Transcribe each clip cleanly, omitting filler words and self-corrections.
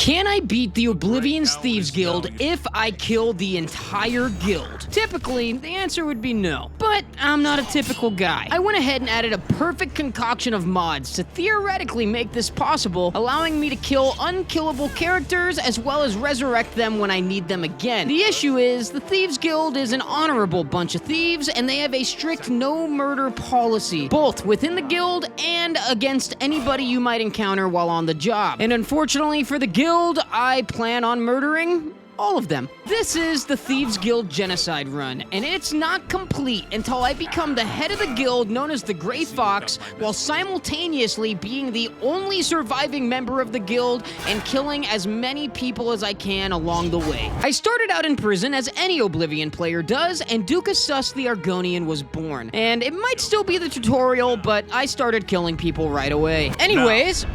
Can I beat the Oblivion Thieves Guild if I kill the entire guild? Typically, the answer would be no. But I'm not a typical guy. I went ahead and added a perfect concoction of mods to theoretically make this possible, allowing me to kill unkillable characters as well as resurrect them when I need them again. The issue is, the Thieves Guild is an honorable bunch of thieves, and they have a strict no murder policy, both within the guild and against anybody you might encounter while on the job. And unfortunately for the guild, I plan on murdering all of them. This is the Thieves Guild genocide run, and it's not complete until I become the head of the guild known as the Grey Fox, while simultaneously being the only surviving member of the guild and killing as many people as I can along the way. I started out in prison as any Oblivion player does, and Dukas Sus the Argonian was born. And it might still be the tutorial, but I started killing people right away. Anyways...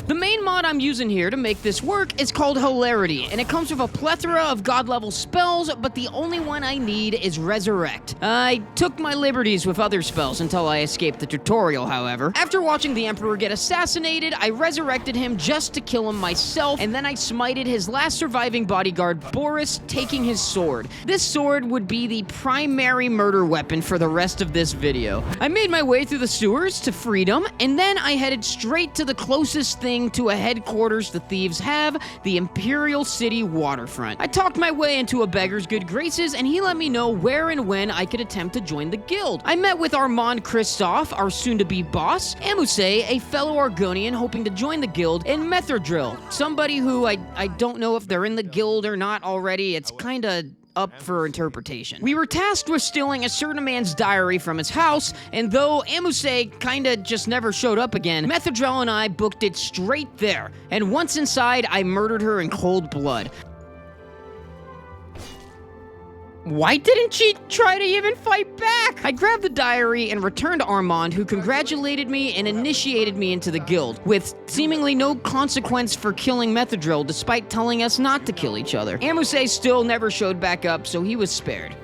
The main mod I'm using here to make this work is called Hilarity, and it comes with a plethora of god-level spells, but the only one I need is Resurrect. I took my liberties with other spells until I escaped the tutorial, however. After watching the Emperor get assassinated, I resurrected him just to kill him myself, and then I smited his last surviving bodyguard, Boris, taking his sword. This sword would be the primary murder weapon for the rest of this video. I made my way through the sewers to freedom, and then I headed straight to the closest thing to a headquarters the thieves have, the Imperial City waterfront. I talked my way into a beggar's good graces, and he let me know where and when I could attempt to join the guild. I met with Armand Christophe, our soon-to-be boss, Amuse, a fellow Argonian hoping to join the guild, and Metherdrill, somebody who I don't know if they're in the guild or not already. It's kinda up for interpretation. We were tasked with stealing a certain man's diary from his house, and though Amuse kinda just never showed up again, Metherdrell and I booked it straight there, and once inside, I murdered her in cold blood. Why didn't she try to even fight back? I grabbed the diary and returned to Armand, who congratulated me and initiated me into the guild, with seemingly no consequence for killing Metherdrill despite telling us not to kill each other. Amuse still never showed back up, so he was spared.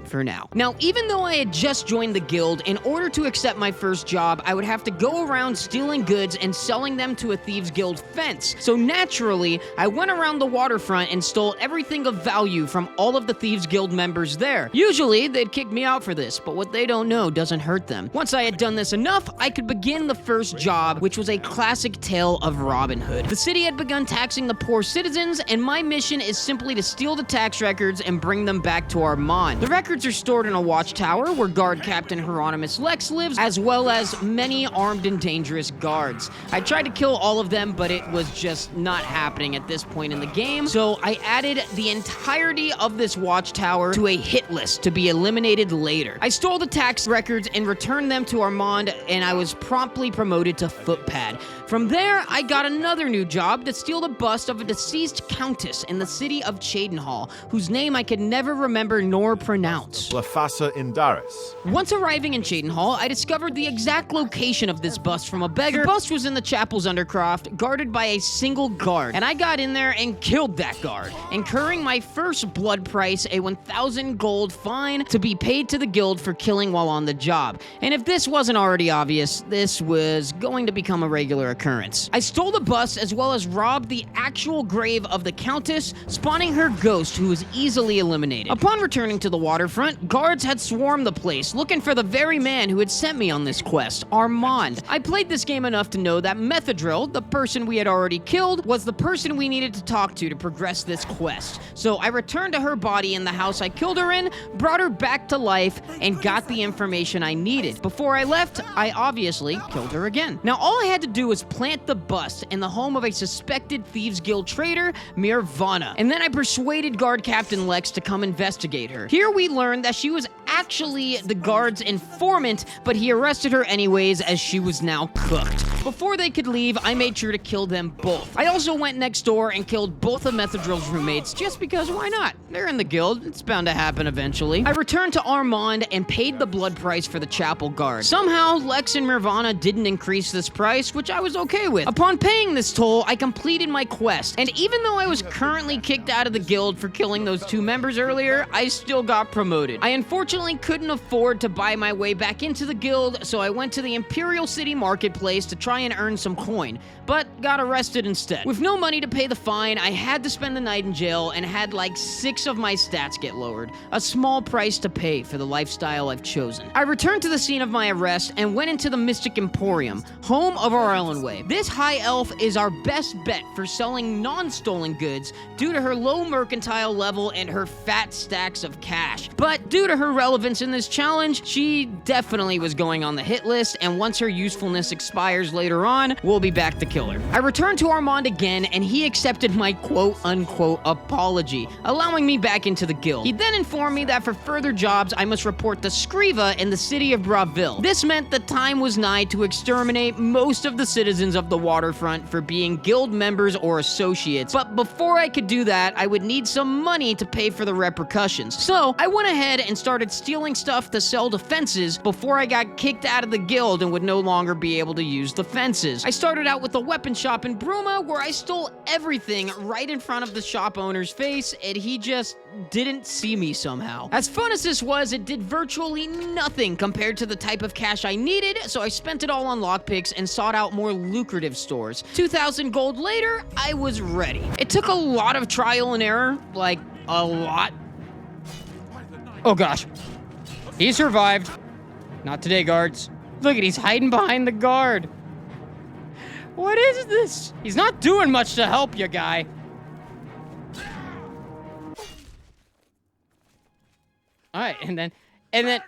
For now. Now, even though I had just joined the guild, in order to accept my first job, I would have to go around stealing goods and selling them to a Thieves Guild fence. So naturally, I went around the waterfront and stole everything of value from all of the Thieves Guild members there. Usually, they'd kick me out for this, but what they don't know doesn't hurt them. Once I had done this enough, I could begin the first job, which was a classic tale of Robin Hood. The city had begun taxing the poor citizens, and my mission is simply to steal the tax records and bring them back to Armand. The records are stored in a watchtower where guard captain Hieronymus Lex lives, as well as many armed and dangerous guards. I tried to kill all of them, but it was just not happening at this point in the game, so I added the entirety of this watchtower to a hit list to be eliminated later. I stole the tax records and returned them to Armand, and I was promptly promoted to footpad. From there, I got another new job to steal the bust of a deceased countess in the city of Cheydinhal, whose name I could never remember nor pronounce. Lafasa Indaris. Once arriving in Cheydinhal, I discovered the exact location of this bust from a beggar. The bust was in the chapel's undercroft, guarded by a single guard, and I got in there and killed that guard, incurring my first blood price, a 1,000 gold fine to be paid to the guild for killing while on the job. And if this wasn't already obvious, this was going to become a regular occurrence. I stole the bust as well as robbed the actual grave of the countess, spawning her ghost, who was easily eliminated. Upon returning to the waterfront, guards had swarmed the place, looking for the very man who had sent me on this quest, Armand. I played this game enough to know that Metherdrill, the person we had already killed, was the person we needed to talk to progress this quest. So I returned to her body in the house I killed her in, brought her back to life, and got the information I needed. Before I left, I obviously killed her again. Now all I had to do was plant the bust in the home of a suspected Thieves Guild traitor, Mirvana, and then I persuaded guard captain Lex to come investigate her. Here we learned that she was actually the guard's informant, but he arrested her anyways as she was now cooked. Before they could leave, I made sure to kill them both. I also went next door and killed both of Metherdrill's roommates, just because why not? They're in the guild, it's bound to happen eventually. I returned to Armand and paid the blood price for the chapel guard. Somehow, Lex and Mirvana didn't increase this price, which I was okay with. Upon paying this toll, I completed my quest, and even though I was currently kicked out of the guild for killing those two members earlier, I still got promoted. I unfortunately couldn't afford to buy my way back into the guild, so I went to the Imperial City Marketplace to try try and earn some coin, but got arrested instead. With no money to pay the fine, I had to spend the night in jail and had like 6 of my stats get lowered. A small price to pay for the lifestyle I've chosen. I returned to the scene of my arrest and went into the Mystic Emporium, home of our Ellenway. This high elf is our best bet for selling non-stolen goods due to her low mercantile level and her fat stacks of cash. But due to her relevance in this challenge, she definitely was going on the hit list, and once her usefulness expires later on, we'll be back to kill her. I returned to Armand again, and he accepted my quote-unquote apology, allowing me back into the guild. He then informed me that for further jobs, I must report to Skriva in the city of Braville. This meant the time was nigh to exterminate most of the citizens of the waterfront for being guild members or associates. But before I could do that, I would need some money to pay for the repercussions. So I went ahead and started stealing stuff to sell to fences before I got kicked out of the guild and would no longer be able to use the fences. I started out with a weapon shop in Bruma where I stole everything right in front of the shop owner's face, and he just didn't see me somehow. As fun as this was, it did virtually nothing compared to the type of cash I needed, so I spent it all on lockpicks and sought out more lucrative stores. 2,000 gold later, I was ready. It took a lot of trial and error, like a lot. Oh gosh. He survived. Not today, guards. Look at, he's hiding behind the guard. What is this? He's not doing much to help you, guy. All right, and then...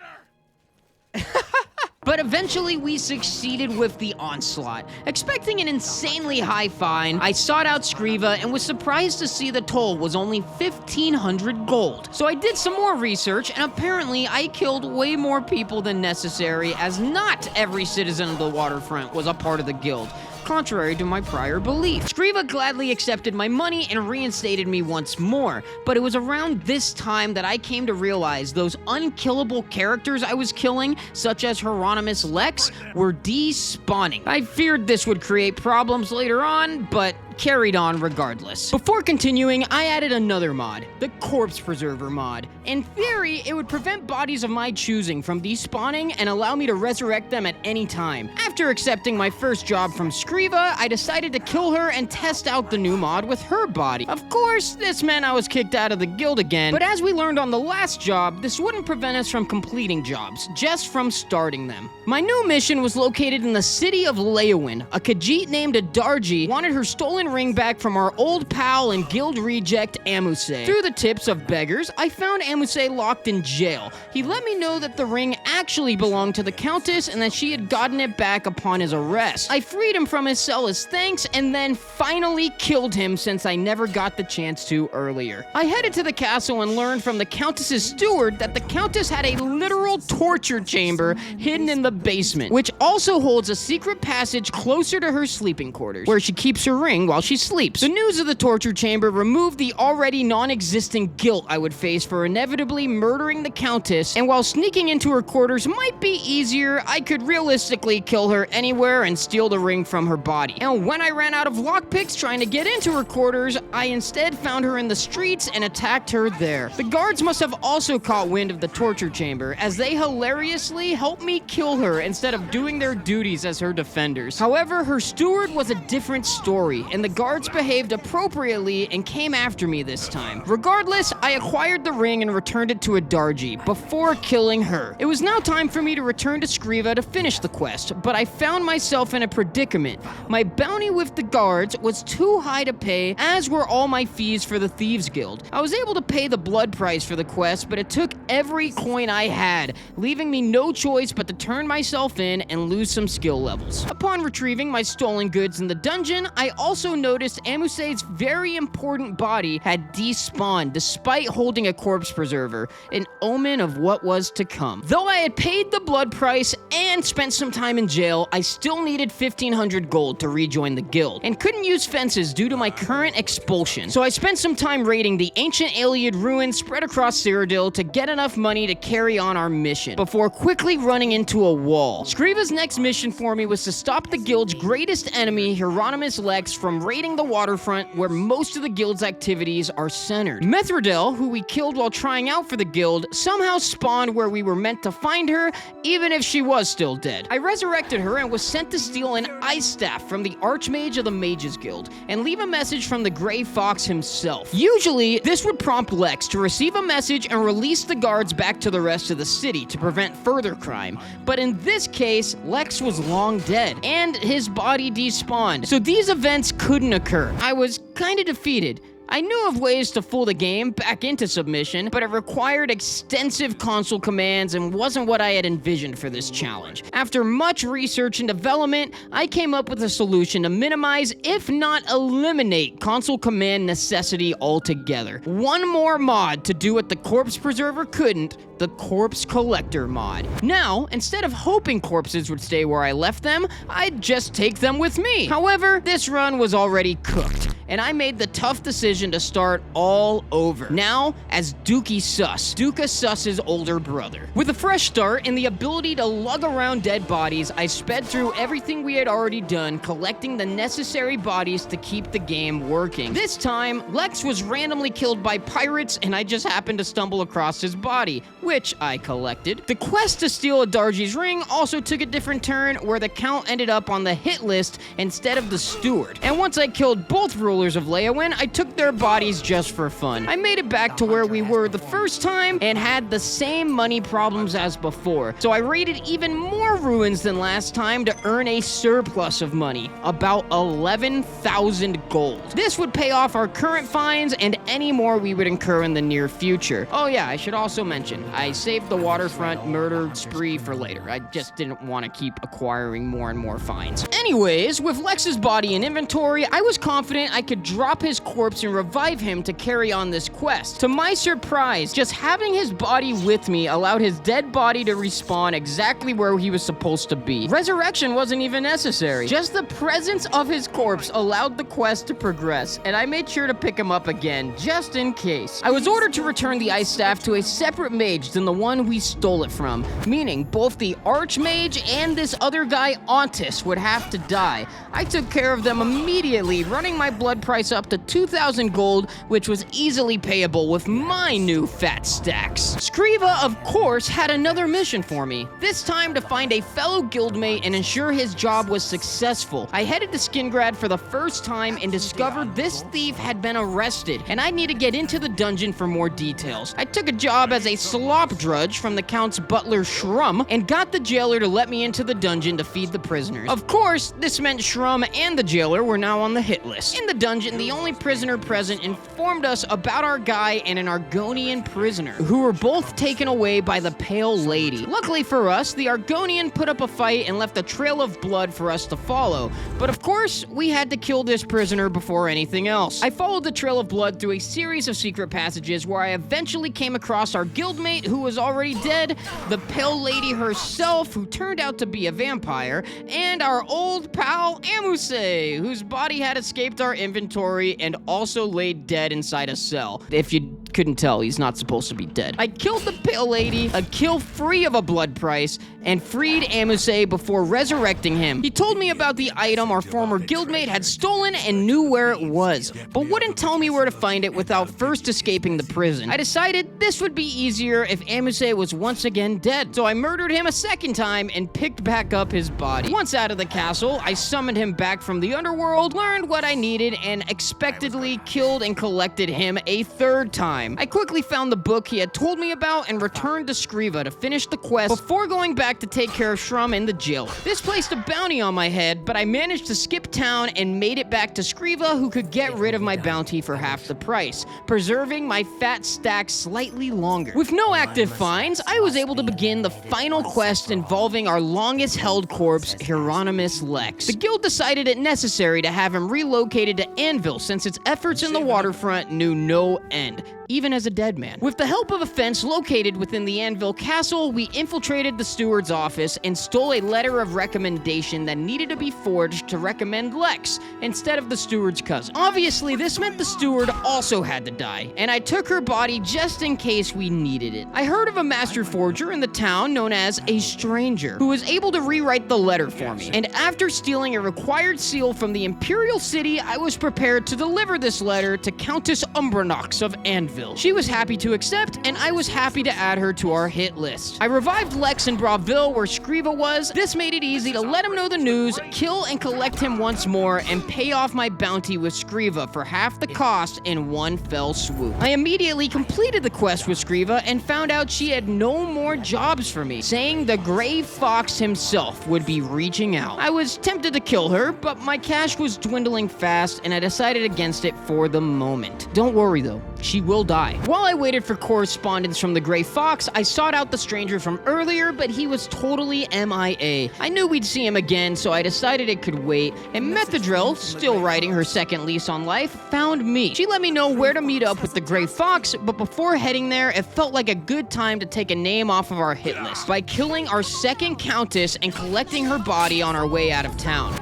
But eventually we succeeded with the onslaught. Expecting an insanely high fine, I sought out Skriva and was surprised to see the toll was only 1,500 gold. So I did some more research, and apparently I killed way more people than necessary, as not every citizen of the waterfront was a part of the guild, contrary to my prior belief. Skriva gladly accepted my money and reinstated me once more, but it was around this time that I came to realize those unkillable characters I was killing, such as Hieronymus Lex, were despawning. I feared this would create problems later on, but carried on regardless. Before continuing, I added another mod, the Corpse Preserver mod. In theory, it would prevent bodies of my choosing from despawning and allow me to resurrect them at any time. After accepting my first job from Skriva, I decided to kill her and test out the new mod with her body. Of course, this meant I was kicked out of the guild again, but as we learned on the last job, this wouldn't prevent us from completing jobs, just from starting them. My new mission was located in the city of Leowin. A Khajiit named Adarji wanted her stolen ring back from our old pal and guild reject Amuse. Through the tips of beggars, I found Amuse locked in jail. He let me know that the ring actually belonged to the Countess and that she had gotten it back upon his arrest. I freed him from his cell as thanks and then finally killed him since I never got the chance to earlier. I headed to the castle and learned from the Countess's steward that the Countess had a literal torture chamber hidden in the basement, which also holds a secret passage closer to her sleeping quarters, where she keeps her ring while she sleeps. The news of the torture chamber removed the already non-existent guilt I would face for inevitably murdering the Countess, and while sneaking into her quarters might be easier, I could realistically kill her anywhere and steal the ring from her body. And when I ran out of lockpicks trying to get into her quarters, I instead found her in the streets and attacked her there. The guards must have also caught wind of the torture chamber, as they hilariously helped me kill her instead of doing their duties as her defenders. However, her steward was a different story, and the guards behaved appropriately and came after me this time. Regardless, I acquired the ring and returned it to Adarji before killing her. It was now time for me to return to Skriva to finish the quest, but I found myself in a predicament. My bounty with the guards was too high to pay, as were all my fees for the Thieves Guild. I was able to pay the blood price for the quest, but it took every coin I had, leaving me no choice but to turn myself in and lose some skill levels. Upon retrieving my stolen goods in the dungeon, I also noticed Amuse's very important body had despawned despite holding a corpse preserver, an omen of what was to come. Though I had paid the blood price and spent some time in jail, I still needed 1,500 gold to rejoin the guild, and couldn't use fences due to my current expulsion. So I spent some time raiding the ancient Iliad ruins spread across Cyrodiil to get enough money to carry on our mission, before quickly running into a wall. Scriva's next mission for me was to stop the guild's greatest enemy, Hieronymus Lex, from raiding the waterfront where most of the guild's activities are centered. Methridel, who we killed while trying out for the guild, somehow spawned where we were meant to find her, even if she was still dead. I resurrected her and was sent to steal an ice staff from the Archmage of the Mages Guild and leave a message from the Grey Fox himself. Usually, this would prompt Lex to receive a message and release the guards back to the rest of the city to prevent further crime. But in this case, Lex was long dead, and his body despawned, so these events couldn't occur. I was kinda defeated. I knew of ways to fool the game back into submission, but it required extensive console commands and wasn't what I had envisioned for this challenge. After much research and development, I came up with a solution to minimize, if not eliminate, console command necessity altogether. One more mod to do what the Corpse Preserver couldn't, the Corpse Collector mod. Now, instead of hoping corpses would stay where I left them, I'd just take them with me. However, this run was already cooked, and I made the tough decision to start all over. Now, as Dookie Sus, Duca Sus's older brother. With a fresh start and the ability to lug around dead bodies, I sped through everything we had already done, collecting the necessary bodies to keep the game working. This time, Lex was randomly killed by pirates, and I just happened to stumble across his body, which I collected. The quest to steal Adarji's ring also took a different turn, where the Count ended up on the hit list instead of the Steward. And once I killed both rulers of Leyawen, I took their bodies just for fun. I made it back to where we were the first time and had the same money problems as before, so I raided even more ruins than last time to earn a surplus of money, about 11,000 gold. This would pay off our current fines and any more we would incur in the near future. Oh yeah, I should also mention, I saved the waterfront murder spree for later. I just didn't want to keep acquiring more and more fines. Anyways, with Lex's body in inventory, I was confident I could drop his corpse and revive him to carry on this quest. To my surprise, just having his body with me allowed his dead body to respawn exactly where he was supposed to be. Resurrection wasn't even necessary. Just the presence of his corpse allowed the quest to progress, and I made sure to pick him up again, just in case. I was ordered to return the ice staff to a separate mage than the one we stole it from, meaning both the Archmage and this other guy, Ontis, would have to die. I took care of them immediately, running my blood price up to 2,000 gold, which was easily payable with my new fat stacks. Scriva, of course, had another mission for me, this time to find a fellow guildmate and ensure his job was successful. I headed to Skingrad for the first time and discovered this thief had been arrested, and I need to get into the dungeon for more details. I took a job as a slop drudge from the Count's butler Shrum and got the jailer to let me into the dungeon to feed the prisoners. Of course, this meant Shrum and the jailer were now on the hit list. In the dungeon, the only prisoner present informed us about our guy and an Argonian prisoner, who were both taken away by the Pale Lady. Luckily for us, the Argonian put up a fight and left a trail of blood for us to follow, but of course, we had to kill this prisoner before anything else. I followed the trail of blood through a series of secret passages where I eventually came across our guildmate who was already dead, the Pale Lady herself who turned out to be a vampire, and our old pal Amuse, whose body had escaped our inventory and also laid dead inside a cell. If you couldn't tell, he's not supposed to be dead. I killed the Pale Lady, a kill free of a blood price, and freed Amuse before resurrecting him. He told me about the item our former guildmate had stolen and knew where it was, but wouldn't tell me where to find it without first escaping the prison. I decided this would be easier if Amuse was once again dead, so I murdered him a second time and picked back up his body. Once out of the castle, I summoned him back from the underworld, learned what I needed, and expectedly killed and collected him a third time. I quickly found the book he had told me about and returned to Scriva to finish the quest before going back to take care of Shrum and the jailer. This placed a bounty on my head, but I managed to skip town and made it back to Scriva, who could get rid of my bounty for half the price, preserving my fat stack slightly longer. With no active fines, I was able to begin the final quest involving our longest held corpse, Hieronymus Lex. The guild decided it necessary to have him relocated to Anvil since its efforts in the waterfront knew no end. even as a dead man. With the help of a fence located within the Anvil Castle, we infiltrated the steward's office and stole a letter of recommendation that needed to be forged to recommend Lex instead of the steward's cousin. Obviously, this meant the steward also had to die, and I took her body just in case we needed it. I heard of a master forger in the town known as a stranger who was able to rewrite the letter for me, and after stealing a required seal from the Imperial City, I was prepared to deliver this letter to Countess Umbranox of Anvil. She was happy to accept, and I was happy to add her to our hit list. I revived Lex in Braville where Scriva was. This made it easy to let him know the news, kill and collect him once more, and pay off my bounty with Scriva for half the cost in one fell swoop. I immediately completed the quest with Scriva and found out she had no more jobs for me, saying the Gray Fox himself would be reaching out. I was tempted to kill her, but my cash was dwindling fast and I decided against it for the moment. Don't worry though, she will die. While I waited for correspondence from the Gray Fox, I sought out the stranger from earlier, but he was totally MIA. I knew we'd see him again, so I decided it could wait, and Methadril, still writing her second lease on life, found me. She let me know where to meet up with the Gray Fox, but before heading there, it felt like a good time to take a name off of our hit list by killing our second countess and collecting her body on our way out of town.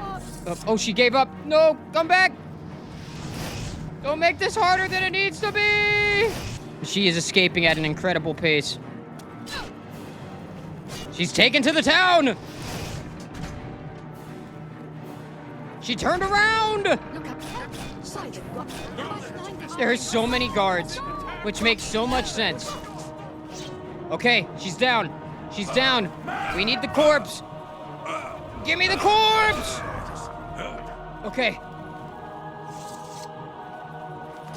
Oh, she gave up. No, come back. Don't make this harder than it needs to be. She is escaping at an incredible pace. She's taken to the town. She turned around. There are so many guards, which makes so much sense. Okay, she's down. She's down. We need the corpse. Give me the corpse! Okay.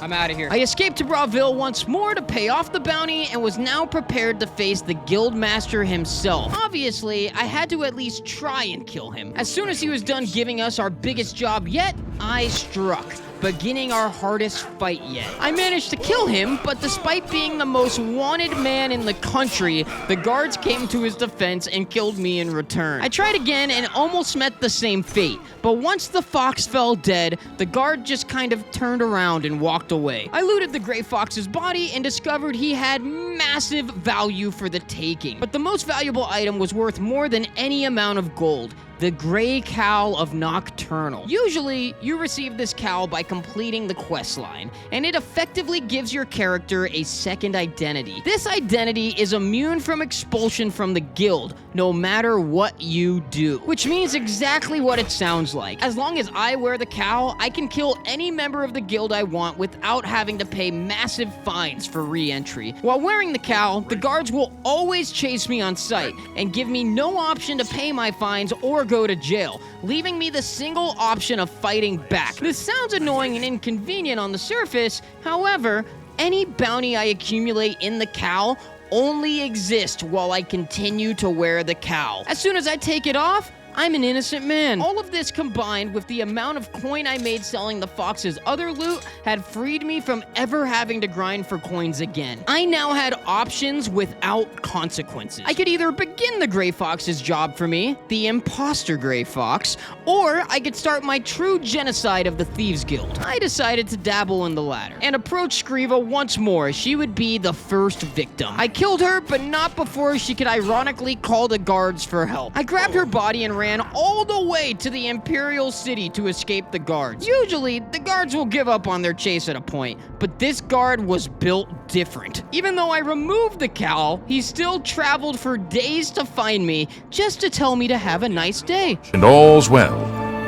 I'm out of here. I escaped to Braville once more to pay off the bounty and was now prepared to face the guild master himself. Obviously, I had to at least try and kill him. As soon as he was done giving us our biggest job yet, I struck, beginning our hardest fight yet. I managed to kill him, but despite being the most wanted man in the country, the guards came to his defense and killed me in return. I tried again and almost met the same fate, but once the fox fell dead, the guard just kind of turned around and walked away. I looted the Gray Fox's body and discovered he had massive value for the taking, but the most valuable item was worth more than any amount of gold. The Gray Cowl of Nocturnal. Usually, you receive this cowl by completing the questline, and it effectively gives your character a second identity. This identity is immune from expulsion from the guild, no matter what you do, which means exactly what it sounds like. As long as I wear the cowl, I can kill any member of the guild I want without having to pay massive fines for re-entry. While wearing the cowl, the guards will always chase me on sight and give me no option to pay my fines or go to jail, leaving me the single option of fighting back. This sounds annoying and inconvenient on the surface, however, any bounty I accumulate in the cowl only exists while I continue to wear the cowl. As soon as I take it off, I'm an innocent man. All of this combined with the amount of coin I made selling the fox's other loot had freed me from ever having to grind for coins again. I now had options without consequences. I could either begin the Gray Fox's job for me, the impostor Gray Fox, or I could start my true genocide of the Thieves Guild. I decided to dabble in the latter and approach Scriva once more. She would be the first victim. I killed her, but not before she could ironically call the guards for help. I grabbed her body and ran all the way to the Imperial City to escape the guards. Usually, the guards will give up on their chase at a point, but this guard was built different. Even though I removed the cowl, he still traveled for days to find me just to tell me to have a nice day. And all's well.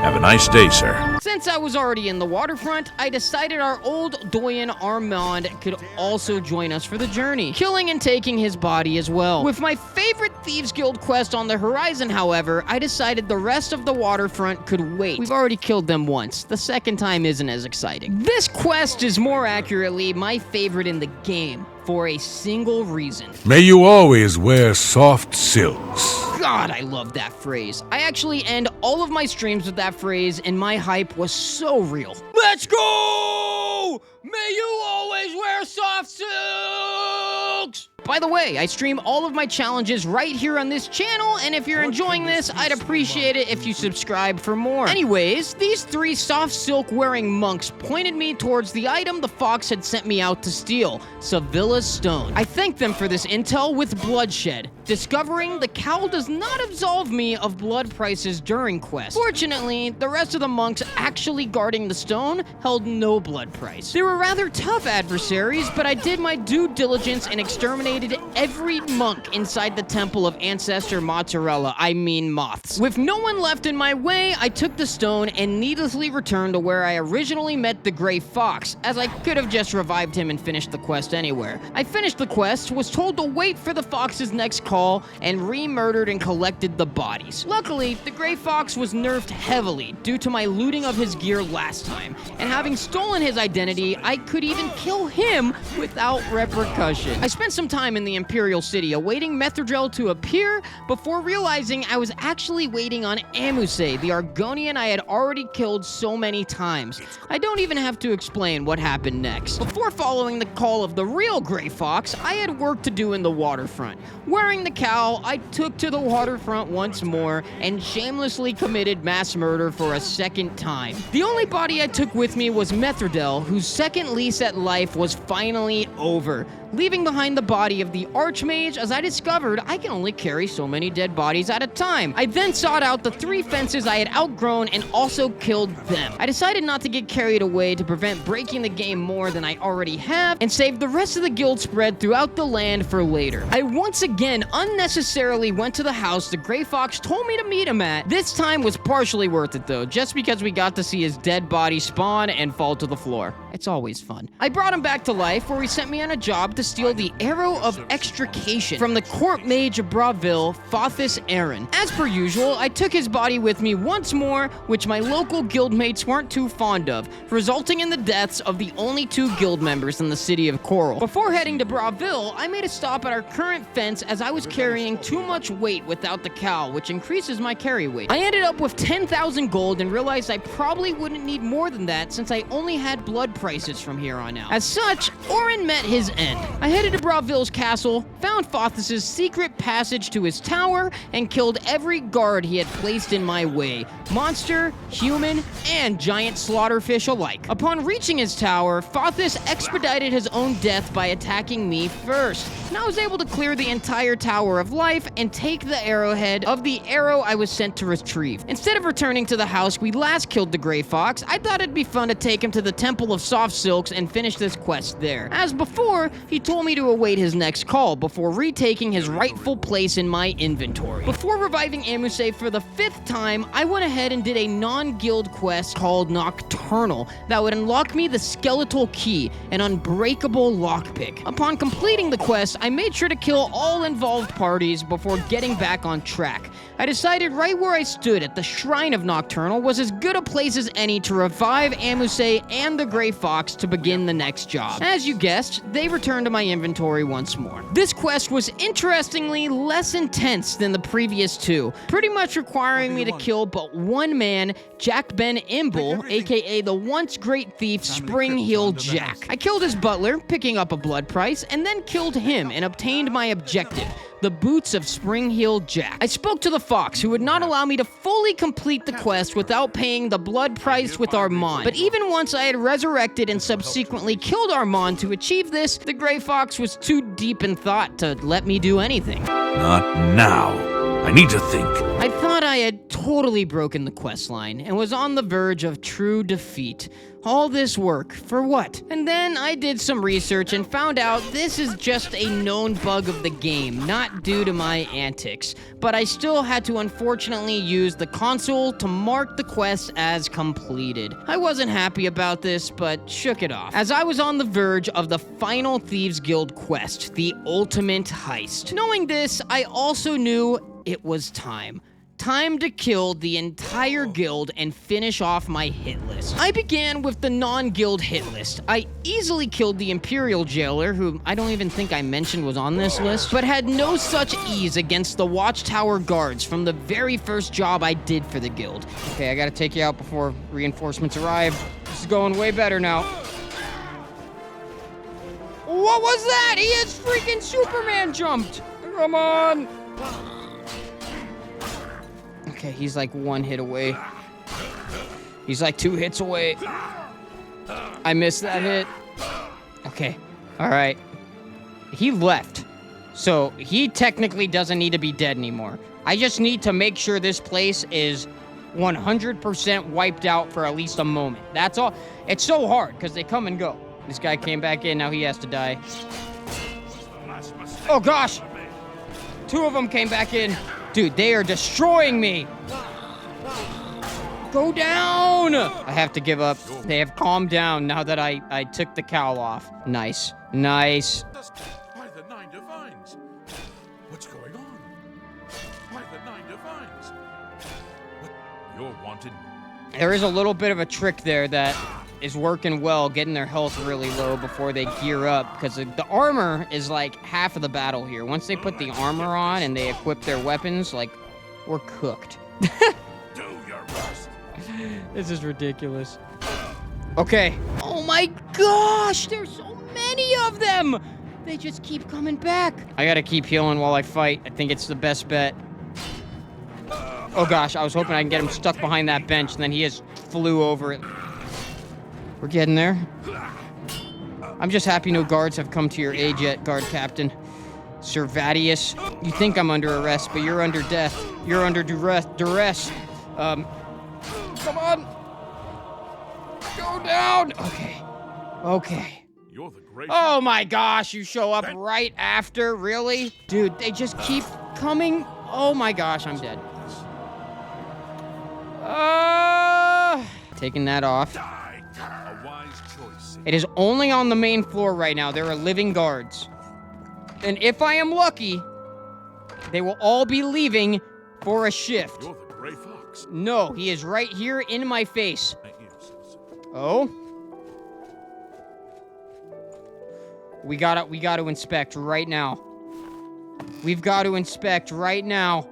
Have a nice day, sir. Since I was already in the waterfront, I decided our old doyen Armand could also join us for the journey, killing and taking his body as well. With my favorite Thieves Guild quest on the horizon, however, I decided the rest of the waterfront could wait. We've already killed them once. The second time isn't as exciting. This quest is more accurately my favorite in the game, for a single reason. May you always wear soft silks. God, I love that phrase. I actually end all of my streams with that phrase, and my hype was so real. Let's go! May you always wear soft silks! By the way, I stream all of my challenges right here on this channel, and if you're enjoying this, I'd appreciate it if you subscribe for more. Anyways, these 3 soft silk wearing monks pointed me towards the item the fox had sent me out to steal, Sevilla's Stone. I thanked them for this intel with bloodshed, discovering the Cowl does not absolve me of blood prices during quests. Fortunately, the rest of the monks actually guarding the stone held no blood price. They were rather tough adversaries, but I did my due diligence and exterminated every monk inside the temple of Ancestor Moths. With no one left in my way, I took the stone and needlessly returned to where I originally met the Gray Fox, as I could have just revived him and finished the quest anywhere. I finished the quest, was told to wait for the fox's next call, and re-murdered and collected the bodies. Luckily, the Gray Fox was nerfed heavily due to my looting of his gear last time, and having stolen his identity, I could even kill him without repercussion. I spent some time in the Imperial City awaiting Metherdrell to appear before realizing I was actually waiting on Amuse, the Argonian I had already killed so many times. I don't even have to explain what happened next. Before following the call of the real Gray Fox, I had work to do in the waterfront. Wearing the cowl, I took to the waterfront once more and shamelessly committed mass murder for a second time. The only body I took with me was Metherdell, whose second lease at life was finally over, leaving behind the body of the Archmage as I discovered I can only carry so many dead bodies at a time. I then sought out the 3 fences I had outgrown and also killed them. I decided not to get carried away to prevent breaking the game more than I already have and save the rest of the guild spread throughout the land for later. I once again unnecessarily went to the house the Gray Fox told me to meet him at. This time was partially worth it though, just because we got to see his dead body spawn and fall to the floor. It's always fun. I brought him back to life where he sent me on a job to steal the Arrow of Extrication from the court mage of Braville, Fothis Aaron. As per usual, I took his body with me once more, which my local guildmates weren't too fond of, resulting in the deaths of the only 2 guild members in the city of Coral. Before heading to Braville, I made a stop at our current fence as I was carrying too much weight without the cowl, which increases my carry weight. I ended up with 10,000 gold and realized I probably wouldn't need more than that since I only had blood prices from here on out. As such, Orin met his end. I headed to Braville's castle, found Fothis' secret passage to his tower, and killed every guard he had placed in my way, monster, human, and giant slaughterfish alike. Upon reaching his tower, Fothis expedited his own death by attacking me first, and I was able to clear the entire Tower of Life and take the arrowhead of the arrow I was sent to retrieve. Instead of returning to the house we last killed the Gray Fox, I thought it'd be fun to take him to the Temple of Soft Silks and finish this quest there. As before, he told me to await his next call before retaking his rightful place in my inventory. Before reviving Amuse for the 5th time, I went ahead and did a non-guild quest called Nocturnal that would unlock me the Skeletal Key, an unbreakable lockpick. Upon completing the quest, I made sure to kill all involved parties before getting back on track. I decided right where I stood at the Shrine of Nocturnal was as good a place as any to revive Amuse and the Gray Fox to begin the next job. As you guessed, they returned to my inventory once more. This quest was interestingly less intense than the previous 2, pretty much requiring me to kill but one man, Jack Ben Imble, aka the once great thief Springheel Jack. I killed his butler, picking up a blood price, and then killed him and obtained my objective, the boots of Springheel Jack. I spoke to the fox, who would not allow me to fully complete the quest without paying the blood price with Armand. But even once I had resurrected and subsequently killed Armand to achieve this, the Gray Fox was too deep in thought to let me do anything. Not now. I need to think. I thought I had totally broken the questline and was on the verge of true defeat. All this work, for what? And then I did some research and found out this is just a known bug of the game, not due to my antics. But I still had to unfortunately use the console to mark the quest as completed. I wasn't happy about this, but shook it off, as I was on the verge of the final Thieves Guild quest, the ultimate heist. Knowing this, I also knew it was time. Time to kill the entire guild and finish off my hit list. I began with the non-guild hit list. I easily killed the Imperial Jailer, who I don't even think I mentioned was on this list, but had no such ease against the Watchtower guards from the very first job I did for the guild. Okay, I gotta take you out before reinforcements arrive. This is going way better now. What was that? He is freaking Superman jumped. Come on. Okay, he's like 1 hit away. He's like 2 hits away. I missed that hit. Okay, all right. He left. So he technically doesn't need to be dead anymore. I just need to make sure this place is 100% wiped out for at least a moment. That's all. It's so hard because they come and go. This guy came back in, now he has to die. Oh gosh! 2 of them came back in. Dude, they are destroying me! Go down! I have to give up. They have calmed down now that I took the cowl off. Nice. Nice. By the 9 divines. What's going on? By the 9 divines. What? You're wanted. There is a little bit of a trick there that is working well, getting their health really low before they gear up, because the armor is like half of the battle here. Once they put the armor on and they equip their weapons, like, we're cooked. Do your best. This is ridiculous. Okay. Oh my gosh, there's so many of them! They just keep coming back. I gotta keep healing while I fight. I think it's the best bet. Oh gosh, I was hoping I can get him stuck behind that bench, and then he just flew over it. We're getting there. I'm just happy no guards have come to your aid yet, guard captain. Servatius, you think I'm under arrest, but you're under death. You're under duress. Come on. Go down. Okay. Okay. You're the great. Oh my gosh, you show up right after? Really? Dude, they just keep coming. Oh my gosh, I'm dead. Taking that off. A wise choice. It is only on the main floor right now. There are living guards. And if I am lucky, they will all be leaving for a shift. You're the gray fox. No, he is right here in my face. My ears says so. Oh? We gotta inspect right now. We've got to inspect right now.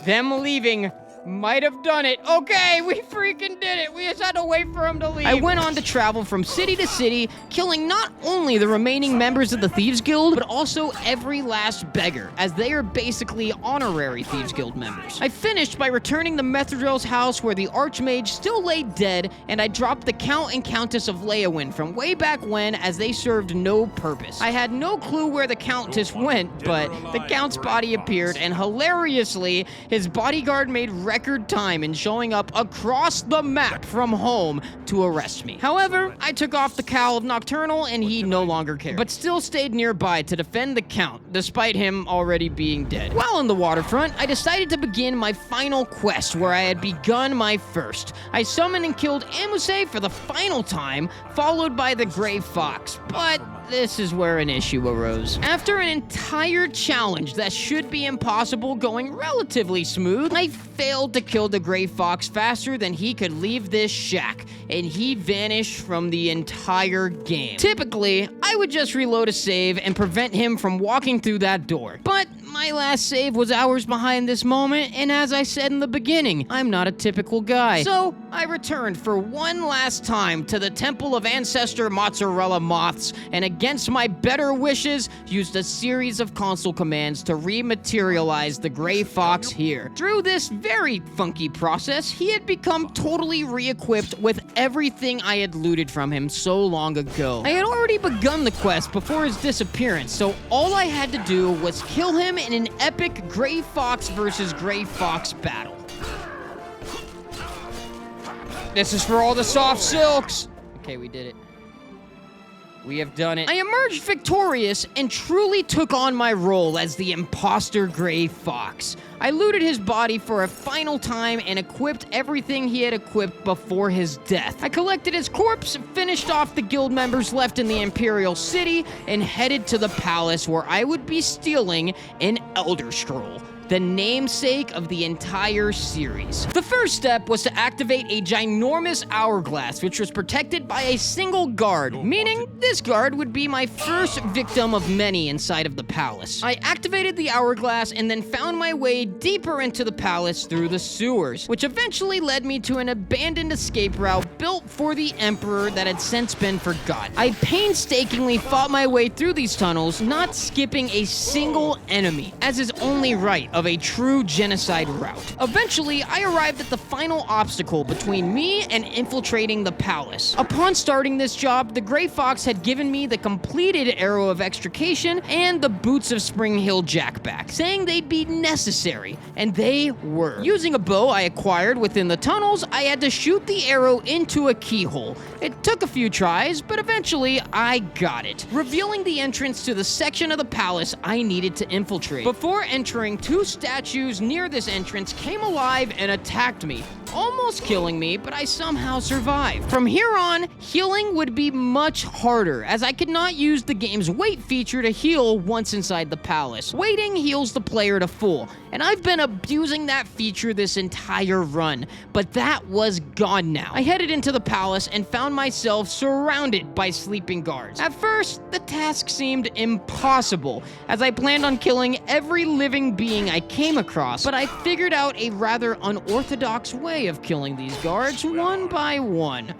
Them leaving might have done it. Okay, we freaking did it. We just had to wait for him to leave. I went on to travel from city to city, killing not only the remaining members of the Thieves Guild, but also every last beggar, as they are basically honorary Thieves Guild members. I finished by returning to Methadril's house where the Archmage still lay dead, and I dropped the Count and Countess of Leowin from way back when, as they served no purpose. I had no clue where the Countess went, but the Count's body appeared, and hilariously, his bodyguard made record time in showing up across the map from home to arrest me. However, I took off the Cowl of Nocturnal and he no longer cared, but still stayed nearby to defend the Count, despite him already being dead. While on the waterfront, I decided to begin my final quest where I had begun my first. I summoned and killed Amuse for the final time, followed by the Gray Fox, but this is where an issue arose. After an entire challenge that should be impossible going relatively smooth, I failed to kill the Gray Fox faster than he could leave this shack, and he vanished from the entire game. Typically, I would just reload a save and prevent him from walking through that door, but my last save was hours behind this moment, and as I said in the beginning, I'm not a typical guy. So, I returned for one last time to the Temple of Ancestor Moths, and against my better wishes, used a series of console commands to rematerialize the Gray Fox here. Through this very funky process, he had become totally re-equipped with everything I had looted from him so long ago. I had already begun the quest before his disappearance, so all I had to do was kill him in an epic Gray Fox versus Gray Fox battle. This is for all the soft silks! Okay, we did it. We have done it. I emerged victorious and truly took on my role as the impostor Gray Fox. I looted his body for a final time and equipped everything he had equipped before his death. I collected his corpse, finished off the guild members left in the Imperial City, and headed to the palace where I would be stealing an Elder Scroll. the namesake of the entire series. The first step was to activate a ginormous hourglass, which was protected by a single guard, meaning this guard would be my first victim of many inside of the palace. I activated the hourglass and then found my way deeper into the palace through the sewers, which eventually led me to an abandoned escape route built for the Emperor that had since been forgotten. I painstakingly fought my way through these tunnels, not skipping a single enemy, as is only right of a true genocide route. Eventually, I arrived at the final obstacle between me and infiltrating the palace. Upon starting this job, the Grey Fox had given me the completed Arrow of Extrication and the boots of Springheel Jack back, saying they'd be necessary, and they were. Using a bow I acquired within the tunnels, I had to shoot the arrow into a keyhole. It took a few tries, but eventually I got it, revealing the entrance to the section of the palace I needed to infiltrate. Before entering, two statues near this entrance came alive and attacked me, almost killing me, but I somehow survived. From here on, healing would be much harder, as I could not use the game's wait feature to heal once inside the palace. Waiting heals the player to full, and I've been abusing that feature this entire run, but that was gone now. I headed into the palace and found myself surrounded by sleeping guards. At first, the task seemed impossible, as I planned on killing every living being I came across, but I figured out a rather unorthodox way of killing these guards one by one.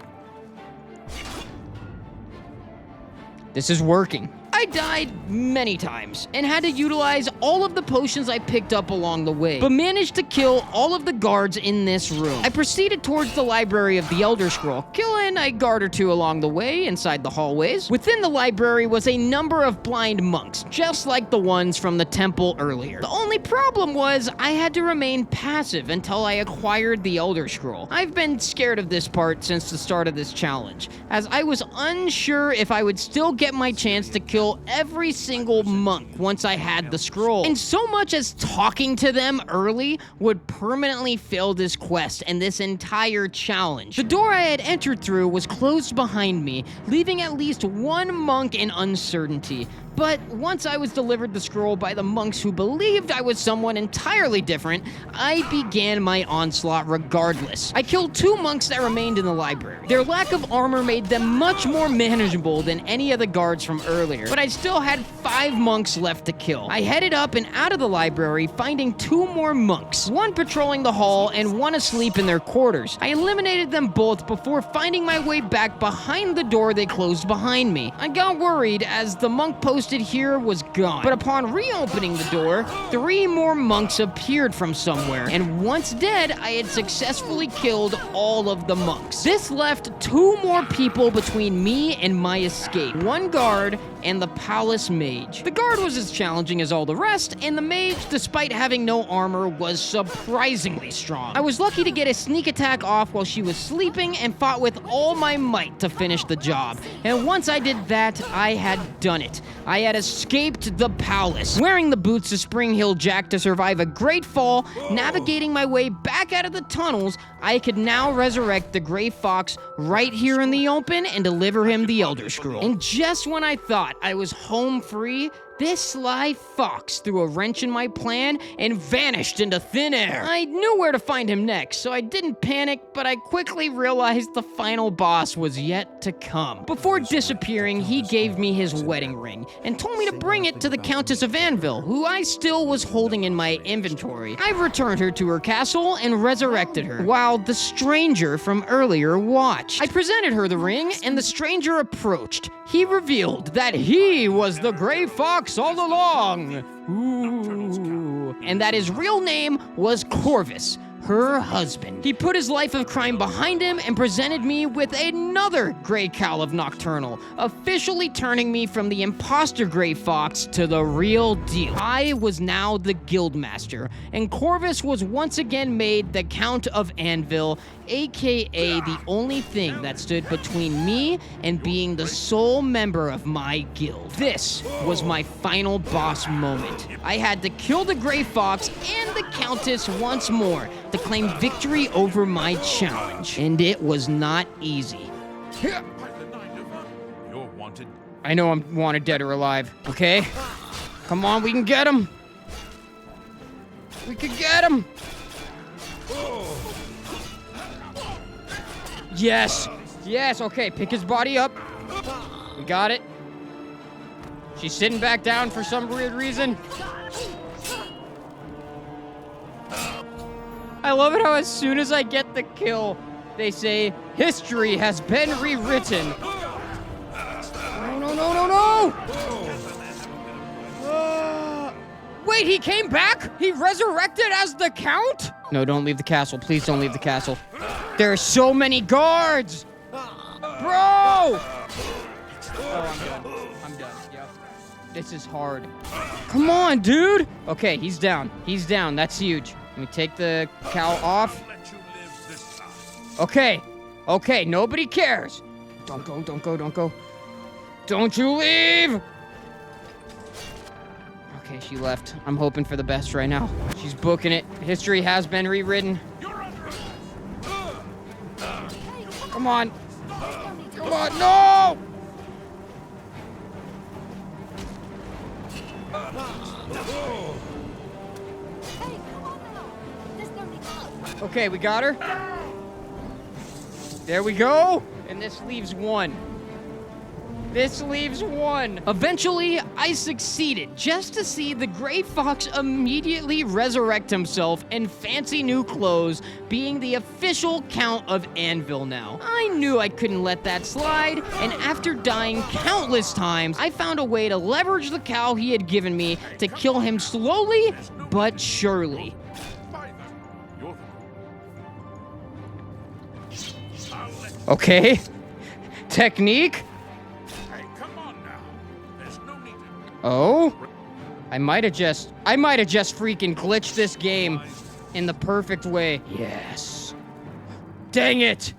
This is working. I died many times and had to utilize all of the potions I picked up along the way, but managed to kill all of the guards in this room. I proceeded towards the library of the Elder Scroll, killing a guard or two along the way inside the hallways. Within the library was a number of blind monks, just like the ones from the temple earlier. The only problem was I had to remain passive until I acquired the Elder Scroll. I've been scared of this part since the start of this challenge, as I was unsure if I would still get my chance to kill every single monk once I had the scroll. And so much as talking to them early would permanently fail this quest and this entire challenge. The door I had entered through was closed behind me, leaving at least one monk in uncertainty. But once I was delivered the scroll by the monks who believed I was someone entirely different, I began my onslaught regardless. I killed two monks that remained in the library. Their lack of armor made them much more manageable than any of the guards from earlier, but I still had 5 monks left to kill. I headed up and out of the library, finding 2 more monks, one patrolling the hall and one asleep in their quarters. I eliminated them both before finding my way back behind the door they closed behind me. I got worried as the monk posted here was gone, but upon reopening the door, 3 more monks appeared from somewhere, and once dead, I had successfully killed all of the monks. This left 2 more people between me and my escape, 1 guard and the palace mage. The guard was as challenging as all the rest, and the mage, despite having no armor, was surprisingly strong. I was lucky to get a sneak attack off while she was sleeping and fought with all my might to finish the job, and once I did that, I had done it. I had escaped the palace, wearing the boots of Springheel Jack to survive a great fall. Navigating my way back out of the tunnels, I could now resurrect the Grey Fox right here in the open and deliver him the Elder Scroll. And just when I thought I was home free, this sly fox threw a wrench in my plan and vanished into thin air. I knew where to find him next, so I didn't panic, but I quickly realized the final boss was yet to come. Before disappearing, he gave me his wedding ring and told me to bring it to the Countess of Anvil, who I still was holding in my inventory. I returned her to her castle and resurrected her, while the stranger from earlier watched. I presented her the ring, and the stranger approached. He revealed that he was the Grey Fox all along. Ooh. And that his real name was Corvus, her husband. He put his life of crime behind him and presented me with another Grey Cowl of Nocturnal, officially turning me from the impostor Grey Fox to the real deal. I was now the Guildmaster, and Corvus was once again made the Count of Anvil, aka the only thing that stood between me and being the sole member of my guild. This was my final boss moment. I had to kill the Grey Fox and the Countess once more to claim victory over my challenge, and it was not easy. You're wanted. I know I'm wanted dead or alive, okay? Come on, we can get him. We could get him. Yes. Yes, okay, pick his body up. We got it. She's sitting back down for some weird reason. I love it how as soon as I get the kill, they say, history has been rewritten. No. Wait, he came back? He resurrected as the Count? No, don't leave the castle. Please don't leave the castle. There are so many guards. Bro! Oh, I'm done. Yep. This is hard. Come on, dude. Okay, he's down. He's down. That's huge. Let me take the cowl off. Okay. Okay, nobody cares. Don't go. Don't you leave! Okay, she left. I'm hoping for the best right now. She's booking it. History has been rewritten. Come on. Come on, no! Okay, we got her. There we go. And this leaves one. Eventually, I succeeded, just to see the Gray Fox immediately resurrect himself in fancy new clothes, being the official Count of Anvil now. I knew I couldn't let that slide, and after dying countless times, I found a way to leverage the cow he had given me to kill him slowly but surely. Okay. Technique? Oh? I might have just freaking glitched this game in the perfect way. Yes. Dang it!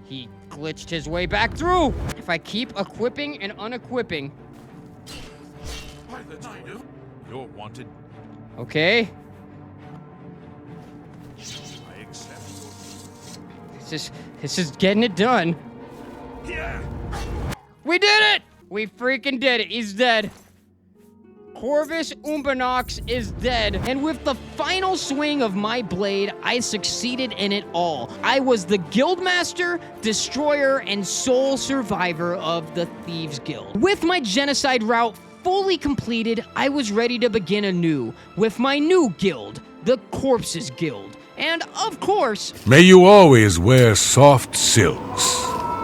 He glitched his way back through! If I keep equipping and unequipping. You're wanted. Okay. I accept. This is getting it done. Yeah. We did it! We freaking did it. He's dead. Corvus Umbernox is dead, and with the final swing of my blade, I succeeded in it all. I was the Guildmaster, Destroyer, and sole survivor of the Thieves Guild. With my genocide route fully completed, I was ready to begin anew with my new guild, the Corpses Guild. And, of course, May you always wear soft silks.